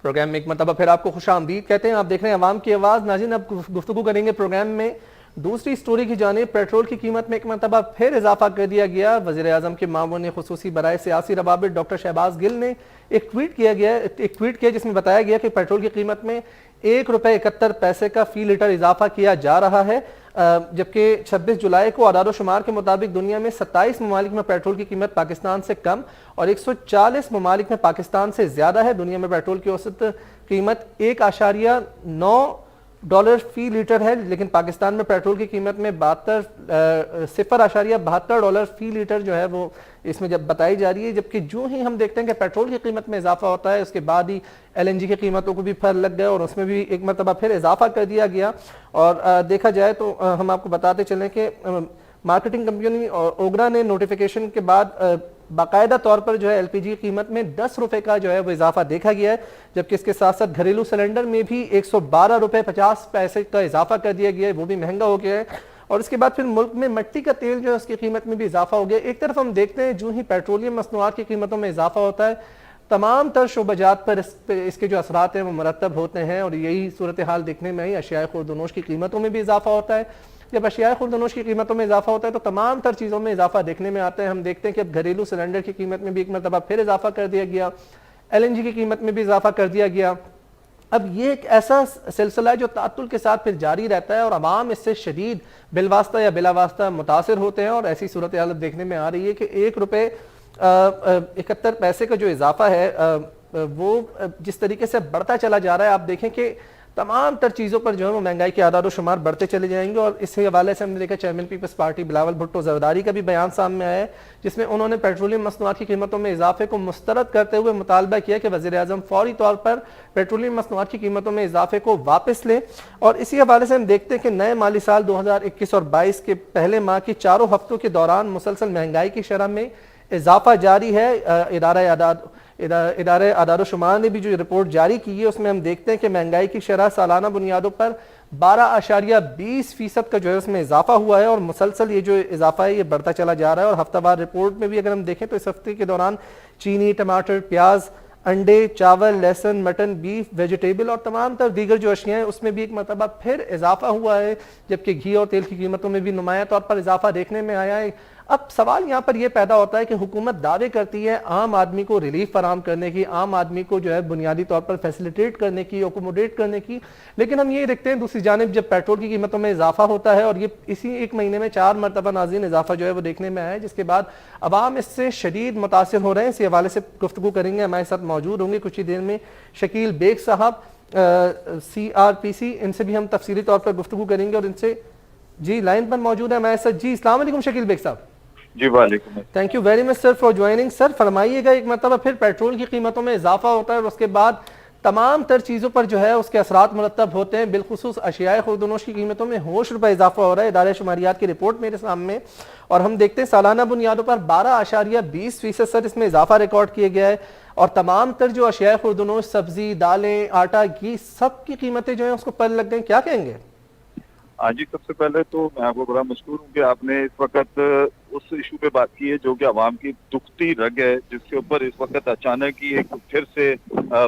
Programme में एक मरतबा फिर आपको खुशामदीद कहते हैं। आप देख रहे हैं अवाम की आवाज़। नाज़रीन, अब गुफ्तगू करेंगे प्रोग्राम में दूसरी स्टोरी की जानिब। पेट्रोल की कीमत में एक मरतबा फिर इजाफा कर दिया गया। वज़ीर आज़म के मामून खुसूसी बराए सियासी रवाबित डॉक्टर शहबाज गिल ने एक ट्वीट किया जिसमें बताया गया कि पेट्रोल की कीमत में ₹1.71 का फी लीटर इजाफा किया जा रहा है, जबकि 26 जुलाई को आदाद-ओ-शुमार के मुताबिक दुनिया में 27 ममालिक में पेट्रोल की कीमत पाकिस्तान से कम और 140 ममालिक में पाकिस्तान से ज्यादा है। दुनिया में पेट्रोल की औसत कीमत $1.9 फी लीटर है, लेकिन पाकिस्तान में पेट्रोल की कीमत में $0.72 फी लीटर जो है वो इसमें जब बताई जा रही है। जबकि जो ही हम देखते हैं कि पेट्रोल की कीमत में इजाफा होता है, उसके बाद ही LNG की कीमतों को भी फर लग गया और उसमें भी एक मरतबा फिर इजाफा कर दिया गया। और देखा जाए तो हम आपको बताते चलें कि मार्केटिंग कंपनी ओगरा ने नोटिफिकेशन के बाद बाकायदा तौर पर जो है LPG की कीमत में ₹10 का जो है वो इजाफा देखा गया है, जबकि इसके साथ साथ घरेलू सिलेंडर में भी ₹112.50 का इजाफा कर दिया गया है, वो भी महंगा हो गया है। और इसके बाद फिर मुल्क में मिट्टी का तेल जो है उसकी कीमत में भी इजाफा हो गया। एक तरफ हम देखते हैं जो ही पेट्रोलियम मसनूआत की कीमतों में इजाफा होता है, तमाम तर शोबाजात पर इसके जो असरात हैं वो मरतब होते हैं और यही सूरत हाल देखने में आई। अशियाए खुर्दनोश की कीमतों में भी इजाफा होता है। जब अशियाए खुर्दनोश की कीमतों में इजाफा होता है तो तमाम तर चीज़ों में इजाफा देखने में आता है। हम देखते हैं कि अब घरेलू सिलेंडर की कीमत में भी एक मरतबा फिर इजाफा कर दिया गया, LNG की कीमत में भी इजाफा कर दिया गया। अब ये एक ऐसा सिलसिला है जो तातुल के साथ फिर जारी रहता है और अवाम इससे शदीद बिलवास्ता या बिलावास्ता मुतासिर होते हैं। और ऐसी सूरत हालत देखने में आ रही है कि ₹1.71 का जो इजाफा है वो जिस तरीके से बढ़ता चला जा रहा है, आप देखें कि तमाम तर चीज़ों पर जो है वो महंगाई के आदाद शुमार बढ़ते चले जाएंगे। और इसी हवाले से हमने देखा चेयरमैन पीपल्स पार्टी बिलावल भुट्टो जरदारी का भी बयान सामने आया है, जिसमें उन्होंने पेट्रोलियम मसनूआत की कीमतों में इजाफे को मुस्तरद करते हुए मुतालबा किया कि वज़ीर आज़म फौरी तौर पर पेट्रोलियम मसनूआत की कीमतों में इजाफे को वापस लें। और इसी हवाले से हम देखते हैं कि नए माली साल 2021 और 22 के पहले माह की 4 हफ्तों के दौरान मुसलसल महंगाई की शरह में इजाफा जारी है। इदारे आदाद-ओ-शुमार ने भी जो रिपोर्ट जारी की है उसमें हम देखते हैं कि महंगाई की शरह सालाना बुनियादों पर 12.20% का जो है उसमें इजाफा हुआ है और मुसलसल ये जो इजाफा है ये बढ़ता चला जा रहा है। और हफ्तावार रिपोर्ट में भी अगर हम देखें तो इस हफ्ते के दौरान चीनी, टमाटर, प्याज, अंडे, चावल, लहसुन, मटन, बीफ, वेजिटेबल और तमाम तर दीगर जो अशिया हैं उसमें भी एक मरतबा फिर इजाफा हुआ है, जबकि घी और तेल की कीमतों में भी नुमाया तौर पर इजाफा देखने में आया है। अब सवाल यहाँ पर यह पैदा होता है कि हुकूमत दावे करती है आम आदमी को रिलीफ फराम करने की, आम आदमी को जो है बुनियादी तौर पर फैसिलिटेट करने की, अकोमोडेट करने की, लेकिन हम ये देखते हैं दूसरी जानिब जब पेट्रोल की कीमतों में इजाफा होता है और ये इसी एक महीने में 4 मरतबा नाज़रीन इजाफा जो है वो देखने में आया है, जिसके बाद अवाम इससे शदीद मुतासिर हो रहे हैं। इसी हवाले से गुफ्तगू करेंगे, हमारे साथ मौजूद होंगे कुछ ही देर में शकील बेग साहब CRPC, इनसे भी हम तफसीली तौर पर गुफ्तगू करेंगे और इनसे जी लाइन पर मौजूद है हमारे साथ। जी अस्सलाम वालेकुम शकील बेग साहब। जी वालेकुम। Thank you very much sir for joining. Sir फरमाइएगा, एक मरतबा फिर पेट्रोल की कीमतों में इजाफा होता है और उसके बाद तमाम तर चीज़ों पर जो है उसके असरात मुरतब होते हैं, बिलखुसूस अशियाए खुर्दनोश की कीमतों में होश रुपये इजाफा हो रहा है। इदारे शुमारियात की रिपोर्ट मेरे सामने और हम देखते हैं सालाना बुनियादों पर 12.20% सर इसमें इजाफा रिकॉर्ड किया गया है और तमाम तर जो अशियाए खुर्दनोश, सब्जी, दालें, आटा, घी, सब की कीमतें जो है उसको पर लग गई। क्या कहेंगे? हाँ जी, सबसे पहले तो मैं आपको बड़ा मशकूर हूँ कि आपने इस वक्त उस इशू पे बात की है जो कि आवाम की दुखती रग है, जिसके ऊपर इस वक्त अचानक ही एक फिर से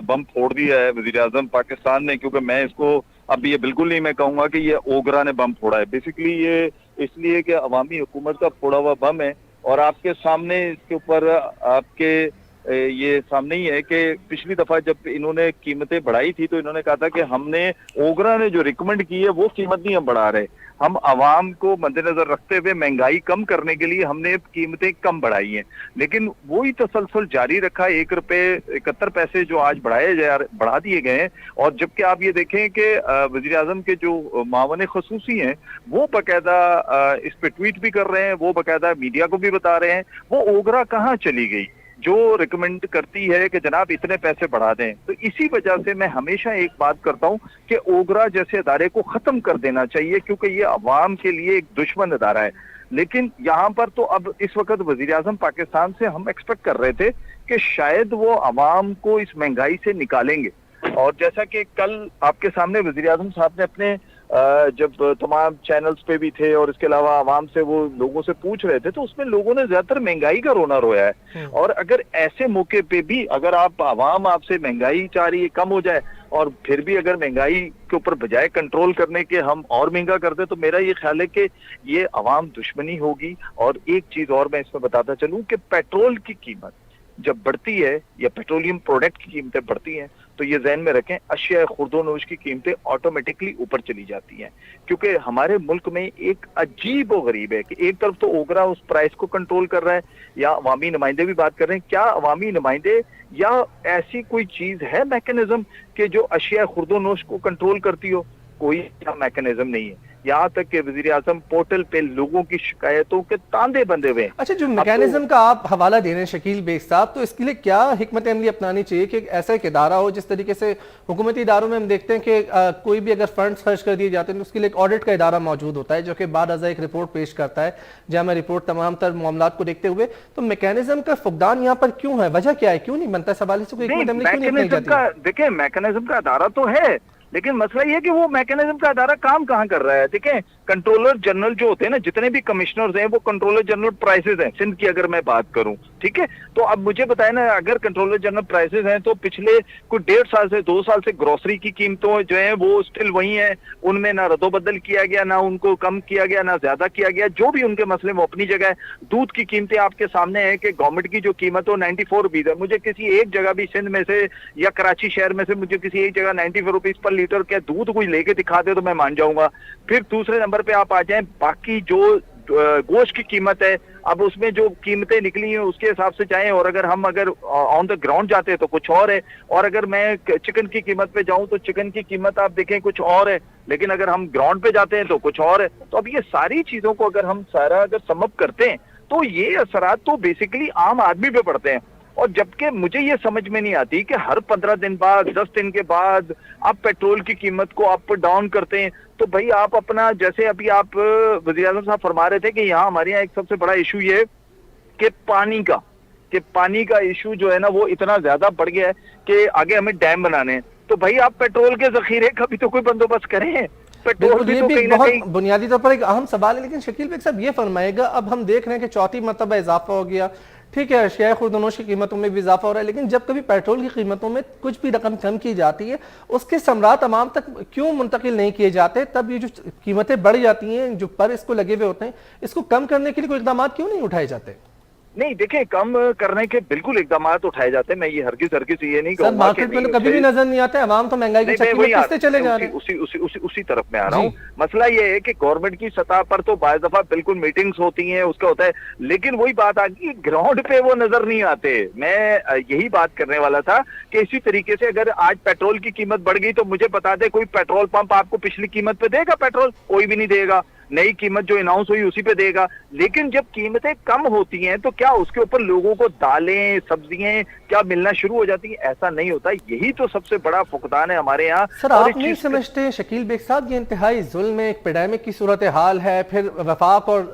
बम फोड़ दिया है वज़ीर आज़म पाकिस्तान ने। क्योंकि मैं इसको अब ये बिल्कुल नहीं मैं कहूँगा कि ये ओगरा ने बम फोड़ा है, बेसिकली ये इसलिए कि अवामी हुकूमत का फोड़ा हुआ बम है। और आपके सामने इसके ऊपर आपके ये सामने ही है कि पिछली दफा जब इन्होंने कीमतें बढ़ाई थी तो इन्होंने कहा था कि हमने ओगरा ने जो रिकमेंड की है वो कीमत नहीं हम बढ़ा रहे, हम आवाम को मद्देनजर रखते हुए महंगाई कम करने के लिए हमने कीमतें कम बढ़ाई हैं। लेकिन वही तसलसल जारी रखा, ₹1.71 जो आज बढ़ा दिए गए हैं। और जबकि आप ये देखें कि वज़ीर आज़म के जो मावन ख़ुसूसी हैं वो बाकायदा इस पे ट्वीट भी कर रहे हैं, वो बाकायदा मीडिया को भी बता रहे हैं वो ओगरा कहाँ चली गई जो रिकमेंड करती है कि जनाब इतने पैसे बढ़ा दें। तो इसी वजह से मैं हमेशा एक बात करता हूं कि ओगरा जैसे अदारे को खत्म कर देना चाहिए, क्योंकि ये अवाम के लिए एक दुश्मन अदारा है। लेकिन यहाँ पर तो अब इस वक्त वज़ीर आज़म पाकिस्तान से हम एक्सपेक्ट कर रहे थे कि शायद वो अवाम को इस महंगाई से निकालेंगे। और जैसा कि कल आपके सामने वज़ीर आज़म साहब ने अपने जब तमाम चैनल्स पे भी थे और इसके अलावा आवाम से वो लोगों से पूछ रहे थे, तो उसमें लोगों ने ज्यादातर महंगाई का रोना रोया है। और अगर ऐसे मौके पे भी अगर आप आवाम आपसे महंगाई चाह रही है कम हो जाए, और फिर भी अगर महंगाई के ऊपर बजाय कंट्रोल करने के हम और महंगा कर दे, तो मेरा ये ख्याल है कि ये अवाम दुश्मनी होगी। और एक चीज और मैं इसमें बताता चलूं कि पेट्रोल की कीमत जब बढ़ती है या पेट्रोलियम प्रोडक्ट की कीमतें बढ़ती हैं, तो ये ज़हन में रखें अशिया खुर्दोनोश की कीमतें ऑटोमेटिकली ऊपर चली जाती हैं। क्योंकि हमारे मुल्क में एक अजीब व गरीब है कि एक तरफ तो ओगरा उस प्राइस को कंट्रोल कर रहा है, या अवामी नुमाइंदे भी बात कर रहे हैं। क्या अवामी नुमाइंदे या ऐसी कोई चीज है मैकेनिज्म कि जो अशिया खुर्दोनोश को कंट्रोल करती हो? कोई मैकेनिज्म नहीं है। यहाँ तक कि वजीर आजम पोर्टल पे लोगों की शिकायतों के तांदे बंधे हुए हैं। अच्छा, जो मैकेनिज्म का आप हवाला दे रहे हैं शकील बेग साहब, तो इसके लिए क्या हिकमत अमली अपनानी चाहिए कि ऐसा एक इदारा हो, जिस तरीके से हुकूमती इदारों में हम देखते हैं कि कोई भी अगर फंड्स खर्च कर दिए जाते हैं तो उसके लिए एक ऑडिट का इदारा मौजूद होता है, जो कि बाद अज़ा एक रिपोर्ट पेश करता है, जहाँ में रिपोर्ट तमाम तर मामलात को देखते हुए, तो मैकेनिज्म का फुकदान यहाँ पर क्यों है? वजह क्या है, क्यों नहीं बनता? सवाल से कोई हिकमत अमली क्यों नहीं अपनाई जाती है? देखिए, मैकेनिज्म का इदारा तो है, लेकिन मसला ये है कि वो मैकेनिज्म का अदारा काम कहाँ कर रहा है। देखें, कंट्रोलर जनरल जो होते हैं ना, जितने भी कमिश्नर्स हैं वो कंट्रोलर जनरल प्राइसेस हैं। सिंध की अगर मैं बात करूं, ठीक है, तो अब मुझे बताए ना, अगर कंट्रोलर जनरल प्राइसेस हैं तो पिछले कुछ 1.5 साल से 2 साल से ग्रोसरी की कीमतों जो है वो स्टिल वही है, उनमें ना रद्दोबदल किया गया, ना उनको कम किया गया, ना ज्यादा किया गया। जो भी उनके मसले वो अपनी जगह है। दूध की कीमतें आपके सामने है कि गवर्नमेंट की जो कीमत हो 94 रुपीज है। मुझे किसी एक जगह भी सिंध में से या कराची शहर में से मुझे किसी एक जगह 94 रुपीज पर लीटर के दूध कोई लेके दिखा दे तो मैं मान जाऊंगा। फिर दूसरे नंबर पे आप आ जाएं, बाकी जो गोश्त की कीमत है, अब उसमें जो कीमतें निकली हैं उसके हिसाब से जाएं, और अगर हम ऑन द ग्राउंड जाते हैं तो कुछ और है, और अगर मैं चिकन की कीमत पे जाऊं तो चिकन की कीमत आप देखें कुछ और है, लेकिन अगर हम ग्राउंड पे जाते हैं तो कुछ और है। तो अब ये सारी चीजों को अगर हम सारा अगर सम अप करते हैं तो ये असरात तो बेसिकली आम आदमी पे पड़ते हैं। और जबकि मुझे ये समझ में नहीं आती कि हर 15 दिन बाद, 10 दिन के बाद आप पेट्रोल की कीमत को अप डाउन करते हैं। तो भाई आप अपना, जैसे अभी आप वज़ीर आज़म साहब फरमा रहे थे कि यहाँ हमारे यहाँ एक सबसे बड़ा इशू ये है कि पानी का इशू जो है ना वो इतना ज्यादा बढ़ गया है कि आगे हमें डैम बनाने हैं। तो भाई आप पेट्रोल के जखीरे का भी तो कोई बंदोबस्त करें। पेट्रोल ये तो भी कहीं बहुत कहीं बुनियादी तौर पर एक अहम सवाल है। लेकिन शकील बेग साहब ये फरमाएगा, अब हम देख रहे हैं कि चौथी मरतबा इजाफा हो गया, ठीक है, अशिया खुर्दोनोश की कीमतों में भी इजाफा हो रहा है, लेकिन जब कभी पेट्रोल की कीमतों में कुछ भी रकम कम की जाती है, उसके समरात तमाम तक क्यों मुंतकिल नहीं किए जाते? तब ये जो कीमतें बढ़ जाती हैं, जो पर इसको लगे हुए होते हैं, इसको कम करने के लिए कोई इकदाम क्यों नहीं उठाए जाते? नहीं, देखिए, कम करने के बिल्कुल इकदाम उठाए जाते हैं। मैं ये हरगिज ये नहीं कहूंगा मार्केट में तो कभी भी नजर नहीं आता है, आवाम तो महंगाई के चक्कर में किससे चले जा रहे हैं। उसी तरफ में आ रहा हूँ। मसला ये है कि गवर्नमेंट की सतह पर तो बाज़ दफा बिल्कुल मीटिंग्स होती हैं, उसका होता है, लेकिन वही बात आ गई, ग्राउंड पे वो नजर नहीं आते। मैं यही बात करने वाला था कि इसी तरीके से अगर आज पेट्रोल की कीमत बढ़ गई तो मुझे बता दे, कोई पेट्रोल पंप आपको पिछली कीमत पे देगा पेट्रोल? कोई भी नहीं देगा। नई कीमत जो अनाउंस हुई उसी पे देगा। लेकिन जब कीमतें कम होती हैं तो क्या उसके ऊपर लोगों को दालें, सब्जियां क्या मिलना शुरू हो जाती हैं? ऐसा नहीं होता। यही तो सबसे बड़ा फुकदान है हमारे यहाँ। सर, आप नहीं समझते शकील बेग साहब, ये इंतहाई जुल्म है, एक पेडेमिक की सूरत हाल है। फिर वफाक और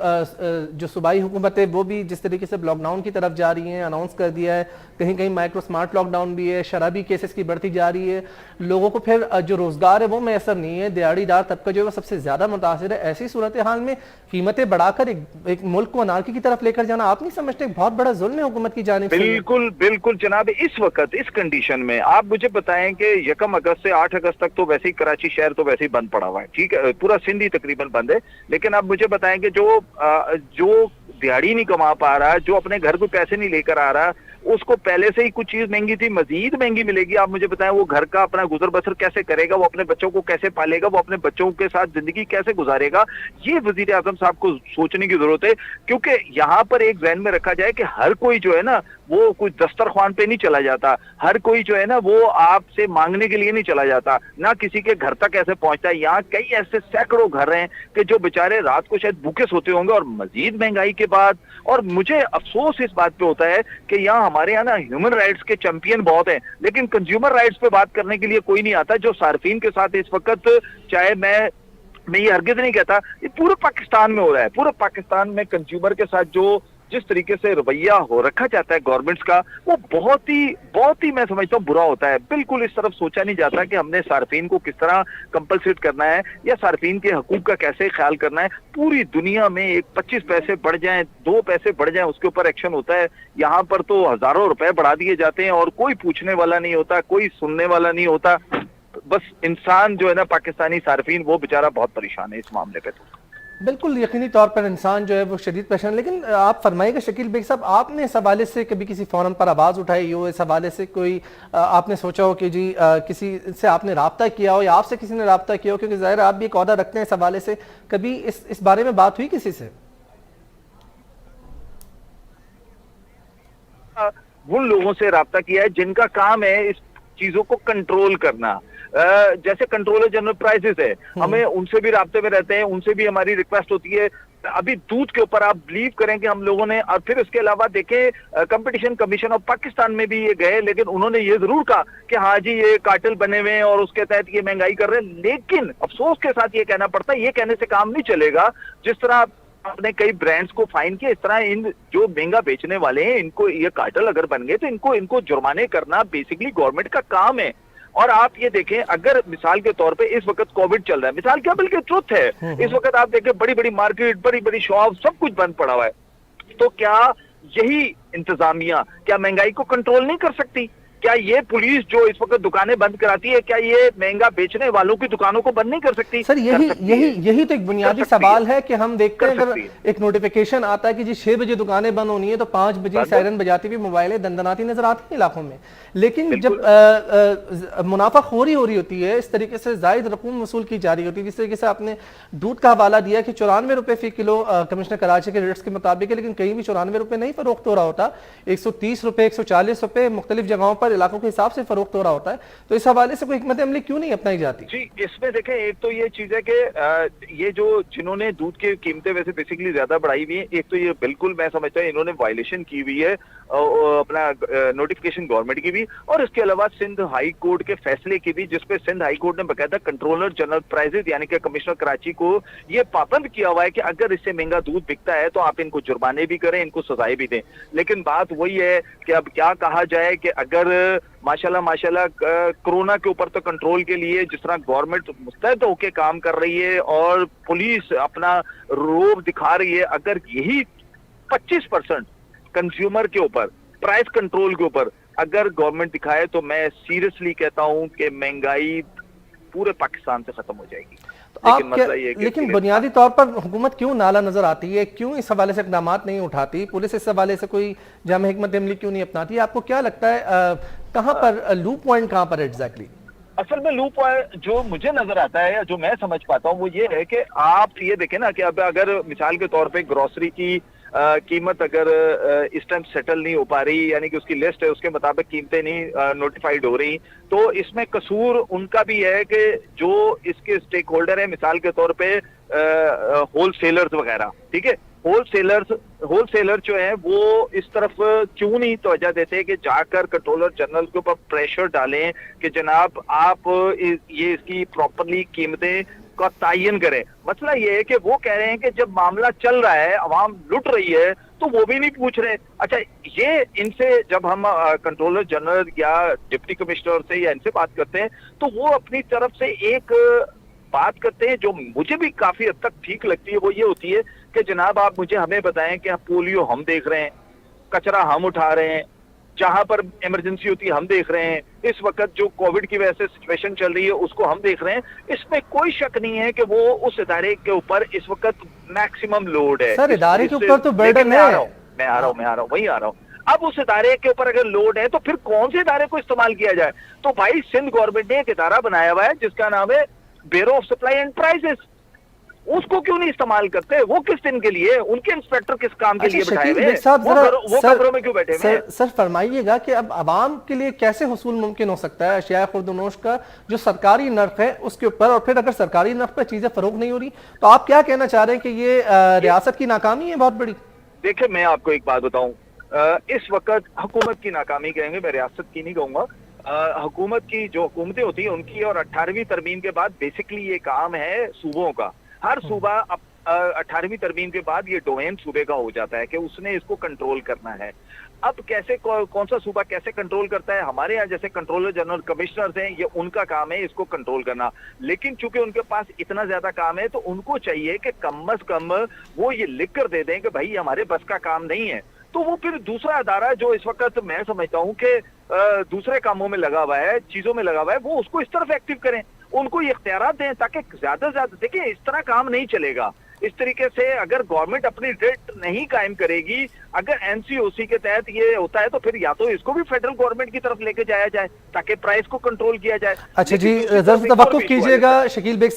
जो सूबाई हुकूमत है वो भी जिस तरीके से लॉकडाउन की तरफ जा रही हैं, अनाउंस कर दिया है, कहीं कहीं माइक्रो स्मार्ट लॉकडाउन भी है, शराबी केसेस की बढ़ती जा रही है, लोगों को फिर जो रोजगार है वो मैसर नहीं है, दिहाड़ीदार तबका जो है सबसे ज्यादा मुतासिर है। ऐसी सूरत हाल में कीमतें बढ़ाकर एक मुल्क को अनारकी की तरफ लेकर जाना, आप नहीं समझते बहुत बड़ा जुल्म है हुकूमत की जानिब से? बिल्कुल बिल्कुल जनाब। इस वक्त इस कंडीशन में आप मुझे बताएं कि 1 अगस्त से 8 अगस्त तक तो वैसे ही कराची शहर तो वैसे ही बंद पड़ा हुआ है, ठीक है, पूरा सिंध ही तकरीबन बंद है। लेकिन आप मुझे बताएं कि जो दिहाड़ी नहीं कमा पा रहा, जो अपने घर को पैसे नहीं लेकर आ रहा, उसको पहले से ही कुछ चीज महंगी थी, मजीद महंगी मिलेगी। आप मुझे बताएं वो घर का अपना गुजर बसर कैसे करेगा, वो अपने बच्चों को कैसे पालेगा, वो अपने बच्चों के साथ जिंदगी कैसे गुजारेगा? ये वजीर आजम साहब को सोचने की जरूरत है। क्योंकि यहाँ पर एक ज़हन में रखा जाए कि हर कोई जो है ना वो कुछ दस्तरखान पे नहीं चला जाता, हर कोई जो है ना वो आपसे मांगने के लिए नहीं चला जाता, ना किसी के घर तक ऐसे पहुंचता है। यहाँ कई ऐसे सैकड़ों घर हैं कि जो बेचारे रात को शायद भूखे सोते होंगे, और मजीद महंगाई के बाद। और मुझे अफसोस इस बात पे होता है कि यहाँ हमारे यहाँ ना ह्यूमन राइट्स के चैंपियन बहुत हैं, लेकिन कंज्यूमर राइट्स पे बात करने के लिए कोई नहीं आता। जो सार्फिन के साथ इस वक्त, चाहे मैं ये हरगिज नहीं कहता, ये पूरे पाकिस्तान में हो रहा है, पूरे पाकिस्तान में कंज्यूमर के साथ जो जिस तरीके से रवैया हो रखा जाता है गवर्नमेंट्स का, वो बहुत ही मैं समझता हूँ बुरा होता है। बिल्कुल इस तरफ सोचा नहीं जाता कि हमने सार्फिन को किस तरह कंपलसेट करना है या सार्फिन के हकूक का कैसे ख्याल करना है। पूरी दुनिया में एक 25 पैसे बढ़ जाएं, 2 पैसे बढ़ जाएं, उसके ऊपर एक्शन होता है। यहाँ पर तो हजारों रुपए बढ़ा दिए जाते हैं और कोई पूछने वाला नहीं होता, कोई सुनने वाला नहीं होता। बस इंसान जो है ना, पाकिस्तानी सार्फिन, वो बेचारा बहुत परेशान है इस मामले पे। तो बिल्कुल यकीनी तौर पर इंसान जो है वो शदीद परेशान। लेकिन आप फरमाइएगा शकील बेग साहब, आपने इस हवाले से कभी किसी फोरम पर आवाज़ उठाई हो, इस हवाले से कोई आपने सोचा हो कि जी किसी से आपने राब्ता किया हो या आपसे किसी ने राब्ता किया हो, क्योंकि ज़ाहिर आप भी एक ओहदा रखते हैं इस हवाले से, कभी इस बारे में बात हुई किसी से? उन लोगों से राब्ता किया है जिनका काम है इस चीजों को कंट्रोल करना। जैसे कंट्रोलर जनरल प्राइसेस है, हमें उनसे भी राब्ते में रहते हैं, उनसे भी हमारी रिक्वेस्ट होती है। अभी दूध के ऊपर आप बिलीव करें कि हम लोगों ने, और फिर उसके अलावा देखें कंपटीशन कमीशन ऑफ पाकिस्तान में भी ये गए, लेकिन उन्होंने ये जरूर कहा कि हाँ जी ये कार्टेल बने हुए हैं और उसके तहत ये महंगाई कर रहे हैं। लेकिन अफसोस के साथ ये कहना पड़ता है, ये कहने से काम नहीं चलेगा। जिस तरह आपने कई ब्रांड्स को फाइन किया, इस तरह इन जो महंगा बेचने वाले हैं, इनको ये कार्टेल अगर बन गए तो इनको जुर्माने करना बेसिकली गवर्नमेंट का काम है। और आप ये देखें, अगर मिसाल के तौर पे इस वक्त कोविड चल रहा है, मिसाल क्या बल्कि ट्रुथ है, इस वक्त आप देखें बड़ी बड़ी मार्केट, बड़ी बड़ी शॉप, सब कुछ बंद पड़ा हुआ है। तो क्या यही इंतजामिया क्या महंगाई को कंट्रोल नहीं कर सकती? क्या ये पुलिस जो इस वक्त दुकानें बंद कराती है, क्या ये महंगा बेचने वालों की दुकानों को बंद नहीं कर सकती? सर यही तो एक बुनियादी सवाल है कि हम देखते हैं अगर एक नोटिफिकेशन आता है कि जी 6 बजे दुकानें बंद होनी है तो 5 बजे सायरन बजाती हुई मोबाइलें दंदनाती नजर आती हैं इलाकों में। लेकिन जब मुनाफाखोरी हो रही होती है, इस तरीके से जायद रकूम वसूल की जा रही होती है, जिस तरीके से आपने दूध का हवाला दिया कि 94 रुपए फी किलो कमिश्नर कराची के रेट्स के मुताबिक है, लेकिन कहीं भी 94 रुपए नहीं फरोख्त हो रहा होता, 130 रुपए 140 रुपए मुख्तलिफ जगहों पर इलाकों के हिसाब से फरोख्त हो रहा होता है। तो इस हवाले से कोई हिकमत अमली क्यों नहीं अपनाई जाती? जी, इसमें देखें, एक तो ये चीज है कि ये जो जिन्होंने दूध की कीमतें वैसे बेसिकली ज्यादा बढ़ाई हुई है, एक तो ये बिल्कुल मैं समझता हूँ इन्होंने वायलेशन की हुई है अपना नोटिफिकेशन गवर्नमेंट की भी, और इसके अलावा सिंध हाई कोर्ट के फैसले की भी, जिसपे सिंध हाई कोर्ट ने बकायदा कंट्रोलर जनरल प्राइजेस यानी कि कमिश्नर कराची को ये पाबंद किया हुआ है कि अगर इससे महंगा दूध बिकता है तो आप इनको जुर्माने भी करें, इनको सजाएं भी दें। लेकिन बात वही है कि अब क्या कहा जाए कि अगर माशाल्लाह कोरोना के ऊपर तो कंट्रोल के लिए जिस तरह गवर्नमेंट मुस्तैद होकर काम कर रही है और पुलिस अपना रोब दिखा रही है, अगर यही 25% कंज्यूमर के ऊपर, प्राइस कंट्रोल के ऊपर अगर गवर्नमेंट दिखाए, तो मैं सीरियसली कहता हूं कि महंगाई पूरे पाकिस्तान से खत्म हो जाएगी। तो लेकिन बुनियादी तौर पर हुकूमत क्यों नाला नजर आती है, क्यों इस हवाले से इकदाम नहीं उठाती, पुलिस इस हवाले से कोई जामे हिकमत अमली क्यों नहीं अपनाती? आपको क्या लगता है कहां पर लूप पॉइंट कहां पर एग्जैक्टली? असल में लूप पॉइंट जो मुझे नजर आता है या जो मैं समझ पाता हूं वो ये है कि आप ये देखें ना कि अब अगर मिसाल के तौर पे ग्रोसरी की कीमत अगर इस टाइम सेटल नहीं हो पा रही, यानी कि उसकी लिस्ट है उसके मुताबिक कीमतें नहीं नोटिफाइड हो रही, तो इसमें कसूर उनका भी है कि जो इसके स्टेक होल्डर है, मिसाल के तौर पे होलसेलर्स वगैरह, ठीक है, होलसेलर जो है वो इस तरफ क्यों नहीं तवज्जो देते कि जाकर कंट्रोलर जनरल के ऊपर प्रेशर डालें कि जनाब आप ये इसकी प्रॉपरली कीमतें का तायन करें। मसला ये है कि वो कह रहे हैं कि जब मामला चल रहा है, अवाम लुट रही है, तो वो भी नहीं पूछ रहे। अच्छा, ये इनसे जब हम कंट्रोलर जनरल या डिप्टी कमिश्नर से या इनसे बात करते हैं तो वो अपनी तरफ से एक बात करते हैं जो मुझे भी काफी हद तक ठीक लगती है। वो ये होती है कि जनाब आप मुझे हमें बताएं कि पोलियो हम देख रहे हैं, कचरा हम उठा रहे हैं, जहां पर इमरजेंसी होती है हम देख रहे हैं, इस वक्त जो कोविड की वजह से सिचुएशन चल रही है उसको हम देख रहे हैं। इसमें कोई शक नहीं है कि वो उस इदारे के ऊपर इस वक्त मैक्सिमम लोड है। सर इदारे के ऊपर तो बर्डन है। मैं आ रहा हूँ। अब उस इदारे के ऊपर अगर लोड है तो फिर कौन से इदारे को इस्तेमाल किया जाए? तो भाई सिंध गवर्नमेंट ने एक इदारा बनाया हुआ है जिसका नाम है bureau of supply and prices, उसको क्यों नहीं इस्तेमाल करते? वो किस दिन के लिए, उनके इंस्पेक्टर किस काम के लिए बैठाए हुए हैं? वो कमरों में क्यों बैठे हुए हैं? सर फरमाइएगा कि अब आवाम के लिए कैसे हुसूल मुमकिन हो सकता है अशिया खुर्दनोश का जो सरकारी नर्क है उसके ऊपर, और फिर अगर सरकारी नर्क पर चीजें फरोख नहीं हो रही तो आप क्या कहना चाह रहे हैं कि ये रियासत की नाकामी है बहुत बड़ी? देखिए, मैं आपको एक बात बताऊं, इस वक्त हुकूमत की नाकामी कहेंगे, मैं रियासत की नहीं कहूंगा। हुकूमत की जो हुकूमतें होती हैं उनकी, और 18वीं तरमीम के बाद बेसिकली ये काम है सूबों का। हर सूबा 18वीं तरमीम के बाद ये डोमेन सूबे का हो जाता है कि उसने इसको कंट्रोल करना है। अब कैसे कौन सा सूबा कैसे कंट्रोल करता है, हमारे यहाँ जैसे कंट्रोलर जनरल कमिश्नर्स हैं, ये उनका काम है इसको कंट्रोल करना। लेकिन चूंकि उनके पास इतना ज्यादा काम है तो उनको चाहिए कि कम अज कम वो ये लिख कर दे दें कि भाई हमारे बस का काम नहीं है। तो वो फिर दूसरा अदारा जो इस वक्त मैं समझता हूँ कि दूसरे कामों में लगा हुआ है, चीजों में लगा हुआ है, वो उसको इस तरफ एक्टिव करें, उनको ये इख्तियारात दें ताकि ज्यादा से ज्यादा। देखिए इस तरह काम नहीं चलेगा। इस तरीके से अगर गवर्नमेंट अपनी रेट नहीं कायम करेगी, अगर एनसीओसी के तहत ये होता है तो फिर या तो इसको भी फेडरल गवर्नमेंट की तरफ लेके जाया जाए ताकि प्राइस को कंट्रोल किया जाए। अच्छा जी, लेकिन दूसरी जरा तरफ एक और तवक्कुफ भी issue है। कीजिएगा शकील बेग